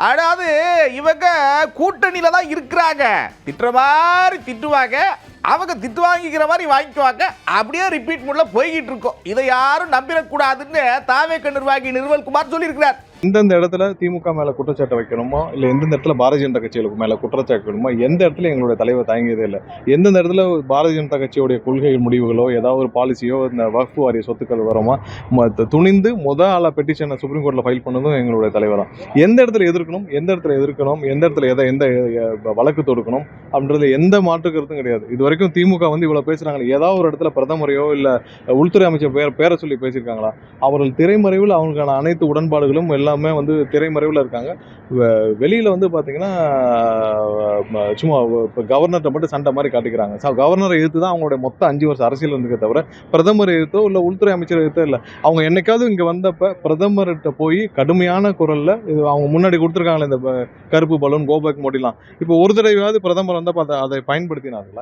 அதாவது இவங்க கூட்டணியில தான் இருக்கிறாங்க. திட்டுற மாதிரி திட்டுவாங்க, அவங்க திட்டு வாங்கிக்கிற மாதிரி வாங்கிக்குவாங்க. அப்படியே ரிப்பீட் மூட்ல போய்கிட்டு இருக்கோம். இதை யாரும் நம்பிடக்கூடாதுன்னு தாவேக நிர்வாகி நிர்மல்குமார் சொல்லியிருக்கிறார். எந்தெந்த இடத்துல திமுக மேல குற்றச்சாட்டை வைக்கணுமோ, இல்ல எந்தெந்த இடத்துல பாரதிய ஜனதா கட்சிகளுக்கு மேல குற்றச்சாட்டு வைக்கணுமோ, எந்த இடத்துல எங்களுடைய தலைவர் தயங்கியதே இல்லை. எந்தெந்த இடத்துல பாரதிய ஜனதா கட்சியுடைய கொள்கை முடிவுகளோ, ஏதாவது ஒரு பாலிசியோ, இந்த வக்ஃப் வாரிய சொத்துக்கள் வருமா, துணிந்து ஆளா பெட்டிஷனை சுப்ரீம் கோர்ட்ல ஃபைல் பண்ணதும் எங்களுடைய தலைவர் தான். எந்த இடத்துல எதிர்க்கணும், எந்த இடத்துல எதிர்க்கணும், எந்த இடத்துல எந்த வழக்கு தொடுக்கணும் அப்படின்றது எந்த மாற்று கருத்தும் கிடையாது. இது வரைக்கும் திமுக இவ்வளவு பேசுறாங்களே, ஏதாவது ஒரு இடத்துல பிரதமரையோ இல்ல உள்துறை அமைச்சர் பேரை சொல்லி பேசியிருக்காங்களா? அவர்கள் திரைமறைவில் அவங்களுக்கான அனைத்து உடன்பாடுகளும் எல்லாமே திரைமறைவில் இருக்காங்க. வெளியில பார்த்தீங்கன்னா சும்மா இப்போ கவர்னர்கிட்ட மட்டும் சண்டை மாதிரி காட்டிக்கிறாங்க. கவர்னரை எதிர்த்து தான் அவங்களுடைய மொத்த 5 வருஷம் அரசியல் இருந்துக்கே தவிர பிரதமர் எதிர்த்தோ இல்லை உள்துறை அமைச்சர் எதிர்த்தோ இல்லை. அவங்க என்னைக்காவது இங்கே வந்தப்ப பிரதமர்கிட்ட போய் கடுமையான குரல்ல இது அவங்க முன்னாடி கொடுத்துருக்காங்களே இந்த கருப்பு பலூன் கோபேக் மோடிலாம், இப்போ ஒரு தடவையாவது பிரதமர் வந்தப்ப அதை பயன்படுத்தினாங்களா?